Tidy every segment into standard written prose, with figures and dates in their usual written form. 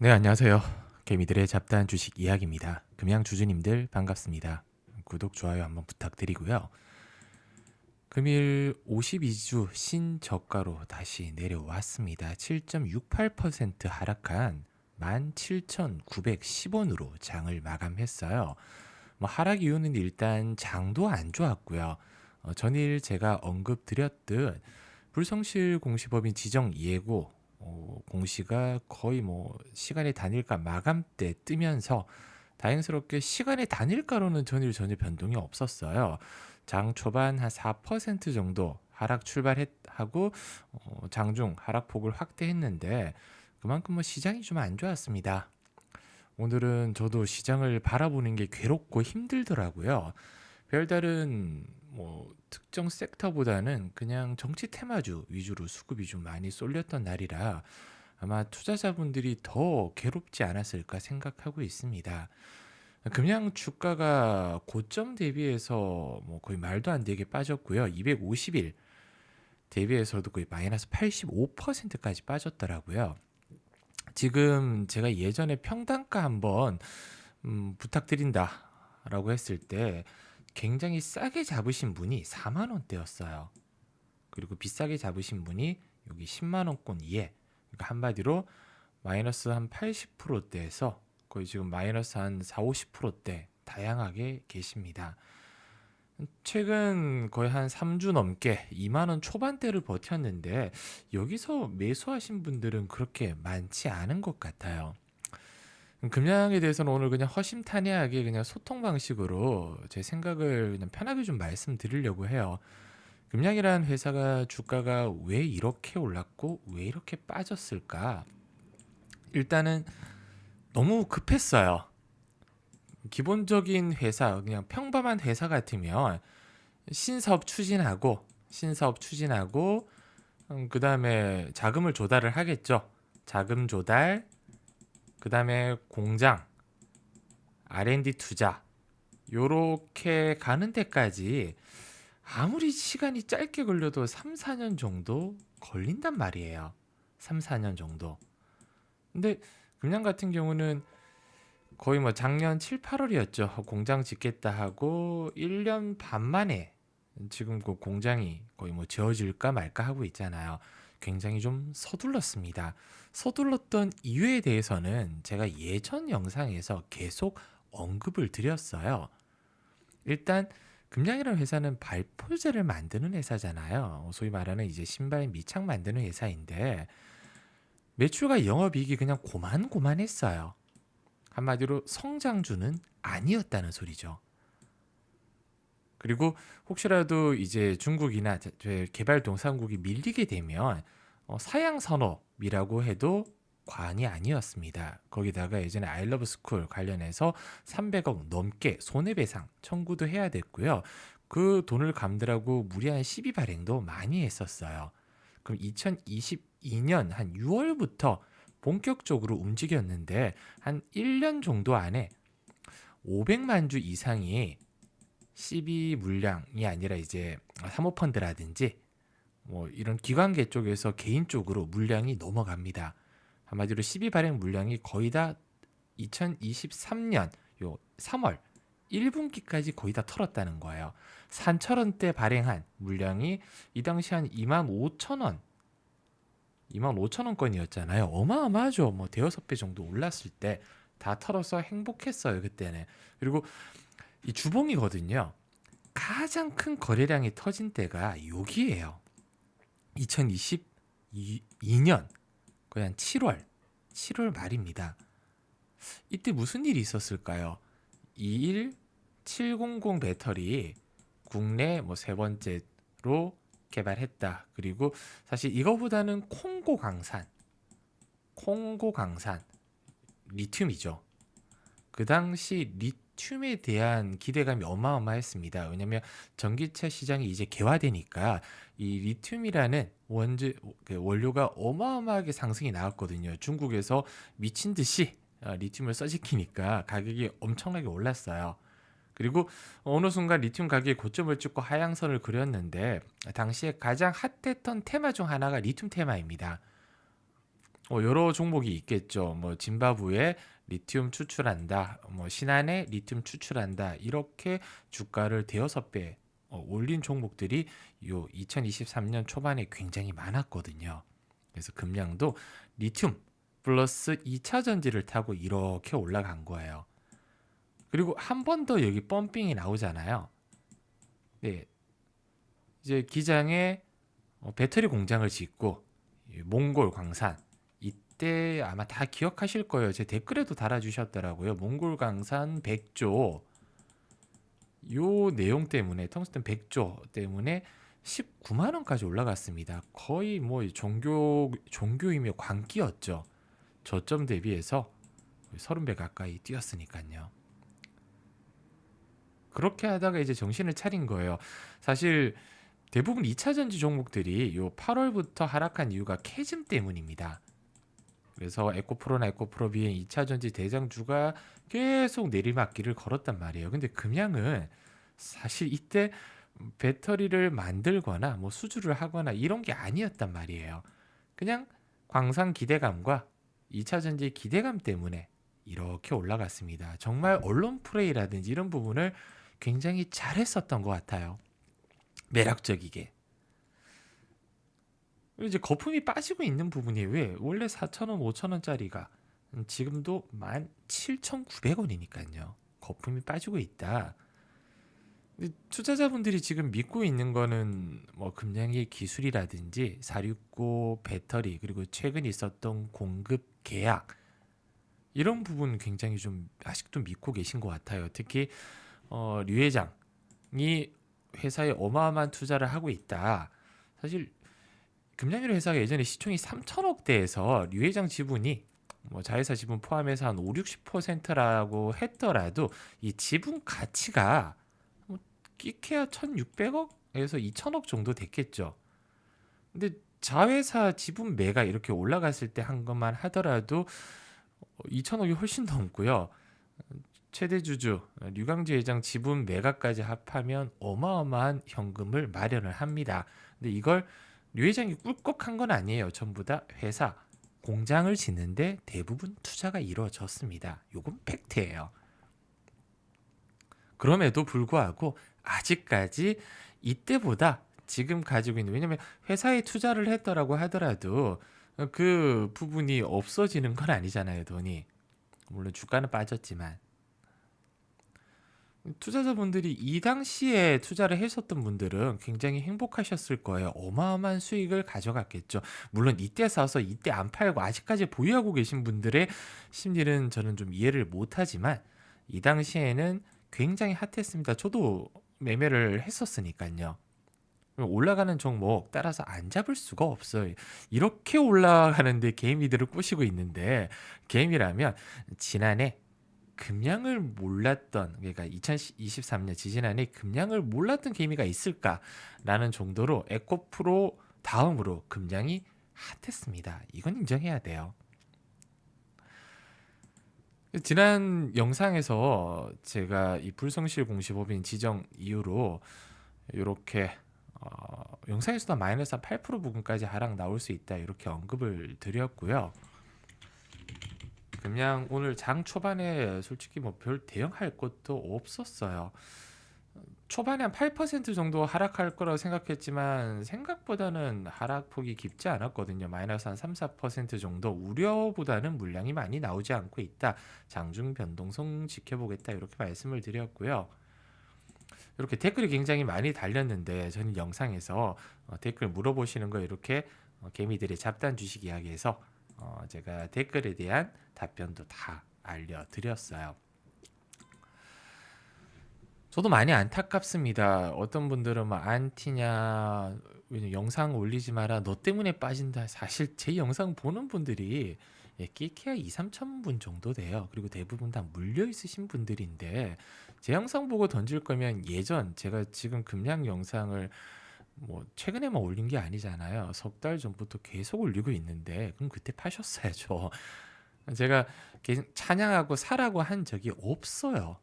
네, 안녕하세요. 개미들의 잡다한 주식 이야기입니다. 금양 주주님들 반갑습니다. 구독, 좋아요 한번 부탁드리고요. 금일 52주 신저가로 다시 내려왔습니다. 7.68% 하락한 17,910원으로 장을 마감했어요. 하락 이유는 일단 장도 안 좋았고요. 전일 제가 언급드렸듯 불성실 공시법인 지정 예고 공시가 거의 시간의 단일가 마감때 뜨면서 다행스럽게 시간의 단일가로는 전일 전혀 변동이 없었어요. 장 초반 한 4% 정도 하락 출발하고 장중 하락폭을 확대했는데 그만큼 시장이 좀 안 좋았습니다. 오늘은 저도 시장을 바라보는 게 괴롭고 힘들더라고요. 별다른 특정 섹터보다는 그냥 정치 테마주 위주로 수급이 좀 많이 쏠렸던 날이라 아마 투자자분들이 더 괴롭지 않았을까 생각하고 있습니다. 그냥 주가가 고점 대비해서 거의 말도 안 되게 빠졌고요. 250일 대비해서도 거의 마이너스 85%까지 빠졌더라고요. 지금 제가 예전에 평단가 한번 부탁드린다라고 했을 때 굉장히 싸게 잡으신 분이 4만 원대였어요. 그리고 비싸게 잡으신 분이 여기 10만 원권 이에, 그러니까 한마디로 마이너스 한 80%대에서 거의 지금 마이너스 한 4, 50%대 다양하게 계십니다. 최근 거의 한 3주 넘게 2만 원 초반대를 버텼는데 여기서 매수하신 분들은 그렇게 많지 않은 것 같아요. 금양에 대해서는 오늘 그냥 허심탄회하게 그냥 소통 방식으로 제 생각을 그냥 편하게 좀 말씀드리려고 해요. 금양이라는 회사가 주가가 왜 이렇게 올랐고 왜 이렇게 빠졌을까? 일단은 너무 급했어요. 기본적인 회사, 그냥 평범한 회사 같으면 신사업 추진하고 그다음에 자금을 조달을 하겠죠. 자금 조달, 그다음에 공장, R&D 투자 요렇게 가는 데까지 아무리 시간이 짧게 걸려도 3, 4년 정도 걸린단 말이에요. 3, 4년 정도. 근데 금양 같은 경우는 거의 작년 7, 8월이었죠. 공장 짓겠다 하고 1년 반 만에 지금 그 공장이 거의 지어질까 말까 하고 있잖아요. 굉장히 좀 서둘렀습니다. 서둘렀던 이유에 대해서는 제가 예전 영상에서 계속 언급을 드렸어요. 일단 금양이라는 회사는 발포제를 만드는 회사잖아요. 소위 말하는 이제 신발 밑창 만드는 회사인데 매출과 영업이익이 그냥 고만고만했어요. 한마디로 성장주는 아니었다는 소리죠. 그리고 혹시라도 이제 중국이나 개발도상국이 밀리게 되면 사양 산업이라고 해도 과언이 아니었습니다. 거기다가 예전에 아이러브 스쿨 관련해서 300억 넘게 손해배상 청구도 해야 됐고요. 그 돈을 감들하고 무리한 시비 발행도 많이 했었어요. 그럼 2022년 한 6월부터 본격적으로 움직였는데 한 1년 정도 안에 500만 주 이상이 CB 물량이 아니라 이제 사모펀드라든지 이런 기관계 쪽에서 개인 쪽으로 물량이 넘어갑니다. 한마디로 CB 발행 물량이 거의 다 2023년 요 3월 1분기까지 거의 다 털었다는 거예요. 산철원대 발행한 물량이 이 당시 한 2만 5천 원, 2만 5천 원권이었잖아요. 어마어마하죠. 대여섯 배 정도 올랐을 때 다 털어서 행복했어요 그때는. 그리고 이 주봉이거든요. 가장 큰 거래량이 터진 때가 여기에요. 2022년 거의 한 7월 말입니다. 이때 무슨 일이 있었을까요? 21700 배터리 국내 세 번째로 개발했다. 그리고 사실 이거보다는 콩고 강산 리튬이죠. 그 당시 리튬에 대한 기대감이 어마어마했습니다. 왜냐하면 전기차 시장이 이제 개화되니까 이 리튬이라는 원료가 어마어마하게 상승이 나왔거든요. 중국에서 미친 듯이 리튬을 써지키니까 가격이 엄청나게 올랐어요. 그리고 어느 순간 리튬 가격이 고점을 찍고 하향선을 그렸는데 당시에 가장 핫했던 테마 중 하나가 리튬 테마입니다. 여러 종목이 있겠죠. 짐바브웨 리튬 추출한다. 신한에 리튬 추출한다. 이렇게 주가를 대여섯 배 올린 종목들이 요 2023년 초반에 굉장히 많았거든요. 그래서 금량도 리튬 플러스 2차 전지를 타고 이렇게 올라간 거예요. 그리고 한 번 더 여기 펌핑이 나오잖아요. 네, 이제 기장에 배터리 공장을 짓고 몽골 광산 이때 아마 다 기억하실 거예요. 제 댓글에도 달아주셨더라고요. 몽골 광산 100조 요 내용 때문에 텅스텐 100조 때문에 19만 원까지 올라갔습니다. 거의 종교이며 광기였죠. 저점 대비해서 30배 가까이 뛰었으니까요. 그렇게 하다가 이제 정신을 차린 거예요. 사실 대부분 2차 전지 종목들이 요 8월부터 하락한 이유가 캐즘 때문입니다. 그래서 에코프로나 에코프로비엔 2차 전지 대장주가 계속 내리막길을 걸었단 말이에요. 근데 금양은 사실 이때 배터리를 만들거나 수주를 하거나 이런 게 아니었단 말이에요. 그냥 광산 기대감과 2차 전지 기대감 때문에 이렇게 올라갔습니다. 정말 언론 플레이라든지 이런 부분을 굉장히 잘했었던 것 같아요. 매력적이게. 이제 거품이 빠지고 있는 부분이 왜 원래 4,000원, 5,000원짜리가 지금도 17,900원이니까요. 거품이 빠지고 있다. 근데 투자자분들이 지금 믿고 있는 거는 금량의 기술이라든지 469 배터리 그리고 최근 있었던 공급 계약 이런 부분 굉장히 좀 아직도 믿고 계신 것 같아요. 특히 류 회장이 회사에 어마어마한 투자를 하고 있다. 사실 금양유로 회사가 예전에 시총이 3천억대에서 류 회장 지분이 자회사 지분 포함해서 한 5, 60%라고 했더라도 이 지분 가치가 끼케야 1,600억에서 2천억 정도 됐겠죠. 근데 자회사 지분 매가 이렇게 올라갔을 때 한 것만 하더라도 2천억이 훨씬 넘고요. 최대 주주 류강재 회장 지분 매각까지 합하면 어마어마한 현금을 마련을 합니다. 근데 이걸 류 회장이 꿀꺽한 건 아니에요. 전부 다 회사 공장을 짓는데 대부분 투자가 이루어졌습니다. 요건 팩트예요. 그럼에도 불구하고 아직까지 이때보다 지금 가지고 있는 왜냐면 회사에 투자를 했더라고 하더라도 그 부분이 없어지는 건 아니잖아요. 돈이 물론 주가는 빠졌지만 투자자분들이 이 당시에 투자를 했었던 분들은 굉장히 행복하셨을 거예요. 어마어마한 수익을 가져갔겠죠. 물론 이때 사서 이때 안 팔고 아직까지 보유하고 계신 분들의 심리는 저는 좀 이해를 못하지만 이 당시에는 굉장히 핫했습니다. 저도 매매를 했었으니까요. 올라가는 종목 따라서 안 잡을 수가 없어요. 이렇게 올라가는데 개미들을 꼬시고 있는데 개미라면 지난해 금량을 몰랐던 그러니까 2023년 지지난해 금량을 몰랐던 개미가 있을까라는 정도로 에코프로 다음으로 금량이 핫했습니다. 이건 인정해야 돼요. 지난 영상에서 제가 이 불성실 공시법인 지정 이후로 이렇게 영상에서도 마이너스 한 8% 부분까지 하락 나올 수 있다 이렇게 언급을 드렸고요. 그냥 오늘 장 초반에 솔직히 별 대응할 것도 없었어요. 초반에 한 8% 정도 하락할 거라고 생각했지만 생각보다는 하락폭이 깊지 않았거든요. 마이너스 한 3, 4% 정도 우려보다는 물량이 많이 나오지 않고 있다. 장중 변동성 지켜보겠다 이렇게 말씀을 드렸고요. 이렇게 댓글이 굉장히 많이 달렸는데 저는 영상에서 댓글 물어보시는 거 이렇게 개미들의 잡단 주식 이야기에서 제가 댓글에 대한 답변도 다 알려드렸어요. 저도 많이 안타깝습니다. 어떤 분들은 막 안티냐, 영상 올리지 마라, 너 때문에 빠진다. 사실 제 영상 보는 분들이 끼케야 2, 3천 분 정도 돼요. 그리고 대부분 다 물려 있으신 분들인데 제 영상 보고 던질 거면 예전 제가 지금 금량 영상을 최근에만 올린 게 아니잖아요. 석 달 전부터 계속 올리고 있는데 그럼 그때 파셨어야죠. 제가 계속 찬양하고 사라고 한 적이 없어요.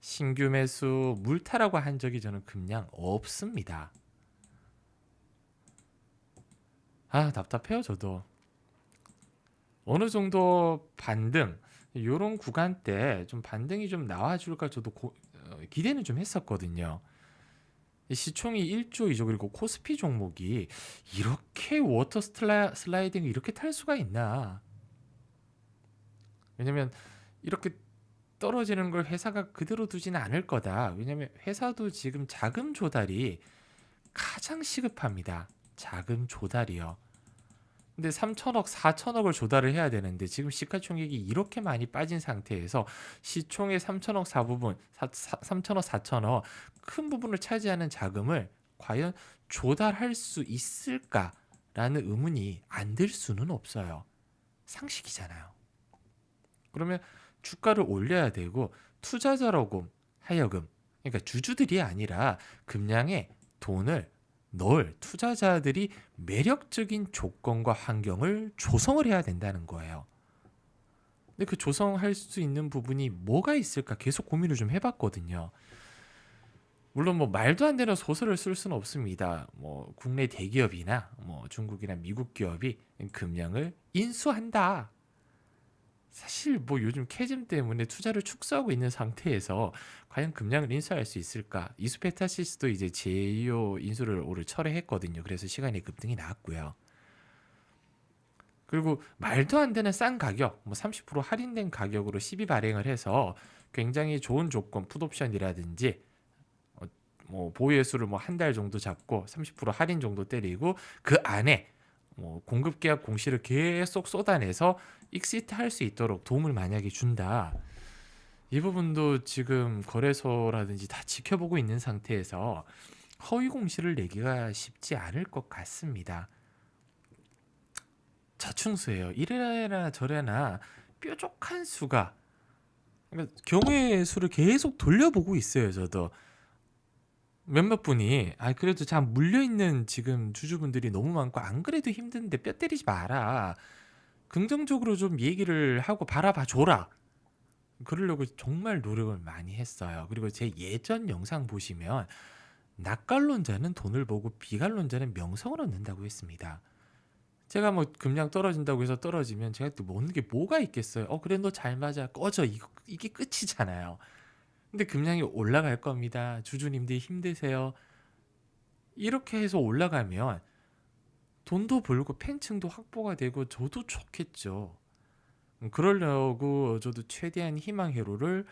신규 매수 물타라고 한 적이 저는 금량 없습니다. 답답해요 저도. 어느 정도 반등 요런 구간대 좀 반등이 좀 나와 줄까 저도 기대는 좀 했었거든요. 이 시총이 1조이죠. 그리고 코스피 종목이 이렇게 워터 슬라이딩을 이렇게 탈 수가 있나? 왜냐면 이렇게 떨어지는 걸 회사가 그대로 두지는 않을 거다. 왜냐면 회사도 지금 자금 조달이 가장 시급합니다. 자금 조달이요. 근데 3천억, 4천억을 조달을 해야 되는데 지금 시가총액이 이렇게 많이 빠진 상태에서 시총의 3천억 4부분, 3천억, 4천억 큰 부분을 차지하는 자금을 과연 조달할 수 있을까라는 의문이 안 들 수는 없어요. 상식이잖아요. 그러면 주가를 올려야 되고 투자자라고 하여금, 그러니까 주주들이 아니라 금량에 돈을 넣을 투자자들이 매력적인 조건과 환경을 조성을 해야 된다는 거예요. 근데 그 조성할 수 있는 부분이 뭐가 있을까 계속 고민을 좀 해봤거든요. 물론 뭐 말도 안 되는 소설을 쓸 수는 없습니다. 뭐 국내 대기업이나 뭐 중국이나 미국 기업이 금량을 인수한다. 사실 뭐 요즘 캐즘 때문에 투자를 축소하고 있는 상태에서 과연 금량을 인수할 수 있을까? 이수페타시스도 이제 제이오 인수를 올해 철회했거든요. 그래서 시간이 급등이 나왔고요. 그리고 말도 안 되는 싼 가격, 뭐 30% 할인된 가격으로 시비 발행을 해서 굉장히 좋은 조건, 풋옵션이라든지 뭐 보유의 수를 뭐 한 달 정도 잡고 30% 할인 정도 때리고 그 안에 뭐 공급 계약 공시를 계속 쏟아내서 익시트 할 수 있도록 도움을 만약에 준다. 이 부분도 지금 거래소라든지 다 지켜보고 있는 상태에서 허위 공시를 내기가 쉽지 않을 것 같습니다. 자충수예요. 이래나 저래나 뾰족한 수가, 그러니까 경우의 수를 계속 돌려보고 있어요. 저도 몇몇 분이 그래도 참 물려있는 지금 주주분들이 너무 많고 안 그래도 힘든데 뼈 때리지 마라, 긍정적으로 좀 얘기를 하고 바라봐 줘라, 그러려고 정말 노력을 많이 했어요. 그리고 제 예전 영상 보시면 낙관론자는 돈을 보고 비관론자는 명성을 얻는다고 했습니다. 제가 뭐 금량 떨어진다고 해서 떨어지면 제가 또 먹는 게 뭐가 있겠어요. 그래 너 잘 맞아 꺼져, 이게 끝이잖아요. 근데 금량이 올라갈 겁니다. 주주님들이 힘드세요. 이렇게 해서 올라가면 돈도 벌고 팬층도 확보가 되고 저도 좋겠죠. 그러려고 저도 최대한 희망 회로를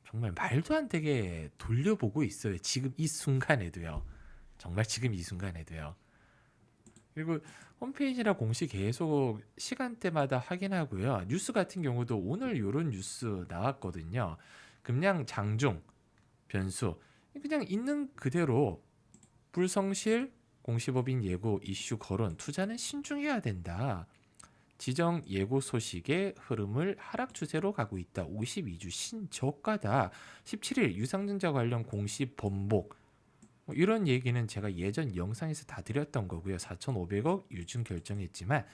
정말 말도 안 되게 돌려보고 있어요. 지금 이 순간에도요. 정말 지금 이 순간에도요. 그리고 홈페이지나 공시 계속 시간대마다 확인하고요. 뉴스 같은 경우도 오늘 이런 뉴스 나왔거든요. 금량 장중 변수 그냥 있는 그대로 불성실 공시법인 예고 이슈 거론 투자는 신중해야 된다. 지정 예고 소식의 흐름을 하락 추세로 가고 있다. 52주 신저가다. 17일 유상증자 관련 공시 번복. 이런 얘기는 제가 예전 영상에서 다 드렸던 거고요. 4,500억 유증 결정했지만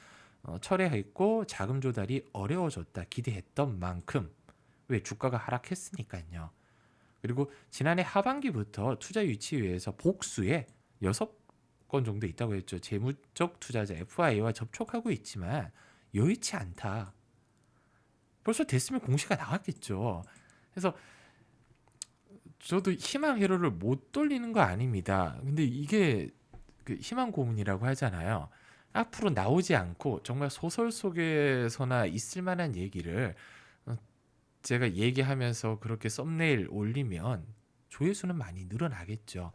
철회했고 자금 조달이 어려워졌다. 기대했던 만큼. 왜 주가가 하락했으니까요. 그리고 지난해 하반기부터 투자 유치위에서 복수에 6건 정도 있다고 했죠. 재무적 투자자 FI와 접촉하고 있지만 여의치 않다. 벌써 됐으면 공시가 나왔겠죠. 그래서 저도 희망 회로를 못 돌리는 거 아닙니다. 근데 이게 그 희망 고문이라고 하잖아요. 앞으로 나오지 않고 정말 소설 속에서나 있을 만한 얘기를 제가 얘기하면서 그렇게 썸네일 올리면 조회수는 많이 늘어나겠죠.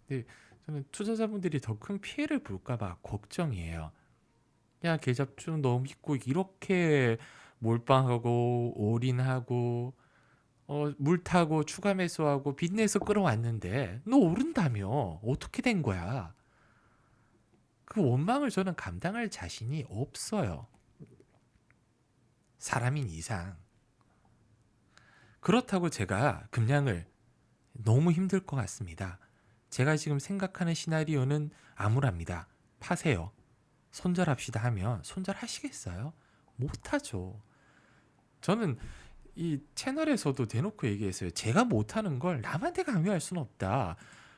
근데 저는 투자자분들이 더 큰 피해를 볼까봐 걱정이에요. 야, 계잡주 너무 믿고 이렇게 몰빵하고 올인하고 물 타고 추가 매수하고 빚내서 끌어왔는데 너 오른다며 어떻게 된 거야? 그 원망을 저는 감당할 자신이 없어요. 사람인 이상. 그렇다고 제가 금량을 너무 힘들 것 같습니다. 제가 지금 생각하는 시나리오는 암울합니다. 파세요. 손절합시다 하면 손절하시겠어요? 못하죠. 저는 이 채널에서도 대놓고 얘기했어요. 제가 못하는 걸 남한테 강요할 수는 없다.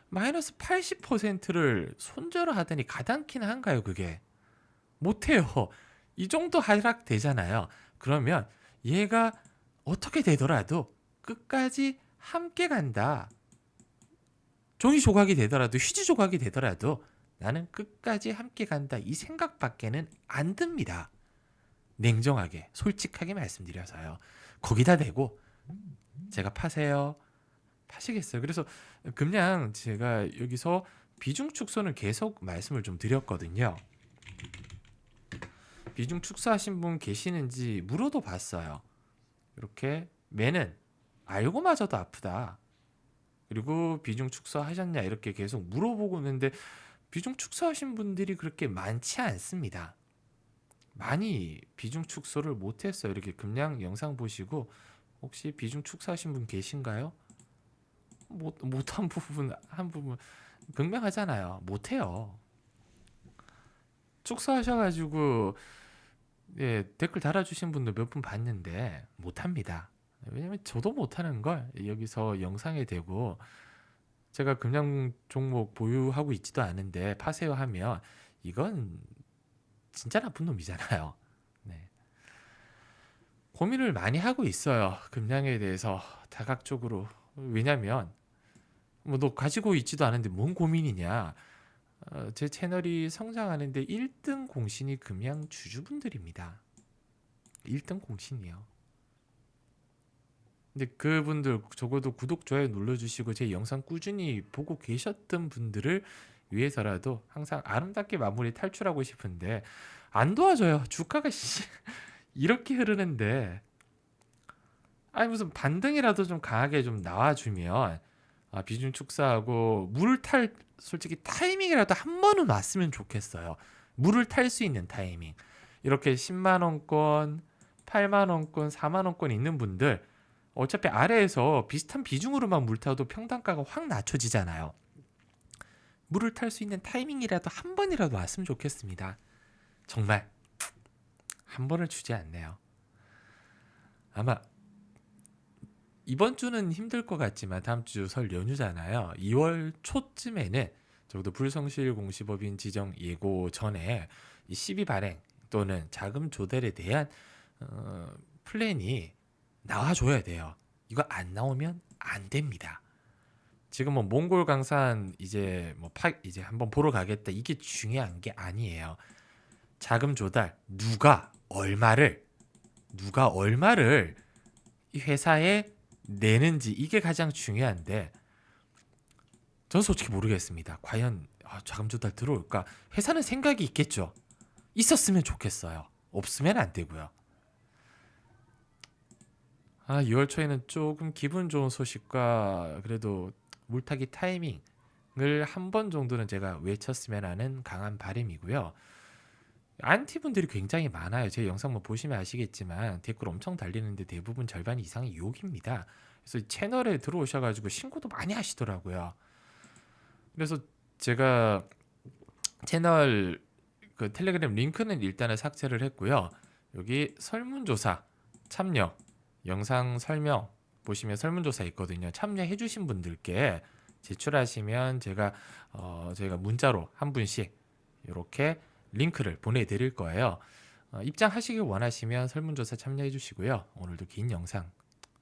마이너스 80%를 손절을 하더니 가당키나 한가요 그게? 못해요. 이 정도 하락되잖아요. 그러면 얘가 어떻게 되더라도 끝까지 함께 간다. 종이 조각이 되더라도 휴지 조각이 되더라도 나는 끝까지 함께 간다. 이 생각밖에는 안 듭니다. 냉정하게 솔직하게 말씀드려서요. 거기다 대고 제가 파세요. 파시겠어요. 그래서 그냥 제가 여기서 비중 축소는 계속 말씀을 좀 드렸거든요. 비중 축소하신 분 계시는지 물어도 봤어요. 이렇게 매는 알고마저도 아프다. 그리고 비중 축소하셨냐 이렇게 계속 물어보고 있는데 비중 축소하신 분들이 그렇게 많지 않습니다. 많이 비중 축소를 못했어요. 이렇게 그냥 영상 보시고 혹시 비중 축소하신 분 계신가요? 못한 부분 한 부분 분명하잖아요. 못해요. 축소하셔가지고 예, 댓글 달아주신 분도 몇 분 봤는데 못합니다. 왜냐면 저도 못하는 걸 여기서 영상에 대고 제가 금융 종목 보유하고 있지도 않은데 파세요 하면 이건 진짜 나쁜 놈이잖아요. 네. 고민을 많이 하고 있어요. 금융에 대해서 다각적으로. 왜냐면 뭐 너 가지고 있지도 않은데 뭔 고민이냐. 제 채널이 성장하는데 1등 공신이 금양 주주분들입니다. 1등 공신이요. 근데 그분들 적어도 구독, 좋아요 눌러주시고 제 영상 꾸준히 보고 계셨던 분들을 위해서라도 항상 아름답게 마무리 탈출하고 싶은데 안 도와줘요. 주가가 이렇게 흐르는데 아니 무슨 반등이라도 좀 강하게 좀 나와주면 비중 축소하고 물을 탈 솔직히 타이밍이라도 한 번은 왔으면 좋겠어요. 물을 탈 수 있는 타이밍. 이렇게 10만 원권, 8만 원권, 4만 원권 있는 분들 어차피 아래에서 비슷한 비중으로만 물 타도 평단가가 확 낮춰지잖아요. 물을 탈 수 있는 타이밍이라도 한 번이라도 왔으면 좋겠습니다. 정말 한 번을 주지 않네요. 아마 이번 주는 힘들 것 같지만 다음 주 설 연휴잖아요. 2월 초쯤에는 적어도 불성실 공시법인 지정 예고 전에 이 시비 발행 또는 자금 조달에 대한 플랜이 나와줘야 돼요. 이거 안 나오면 안 됩니다. 지금 뭐 몽골 강산 이제 이제 한번 보러 가겠다 이게 중요한 게 아니에요. 자금 조달 누가 얼마를 이 회사에 내는지 이게 가장 중요한데 전 솔직히 모르겠습니다. 과연 자금 조달 들어올까? 회사는 생각이 있겠죠. 있었으면 좋겠어요. 없으면 안 되고요. 2월 초에는 조금 기분 좋은 소식과 그래도 물타기 타이밍을 한 번 정도는 제가 외쳤으면 하는 강한 바람이고요. 안티분들이 굉장히 많아요. 제 영상 뭐 보시면 아시겠지만 댓글 엄청 달리는데 대부분 절반 이상이 욕입니다. 그래서 채널에 들어오셔가지고 신고도 많이 하시더라고요. 그래서 제가 채널 그 텔레그램 링크는 일단은 삭제를 했고요. 여기 설문조사 참여 영상 설명 보시면 설문조사 있거든요. 참여해주신 분들께 제출하시면 제가 문자로 한 분씩 이렇게 링크를 보내드릴 거예요. 입장하시길 원하시면 설문조사 참여해 주시고요. 오늘도 긴 영상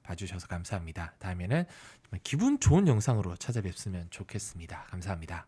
봐주셔서 감사합니다. 다음에는 정말 기분 좋은 영상으로 찾아뵙으면 좋겠습니다. 감사합니다.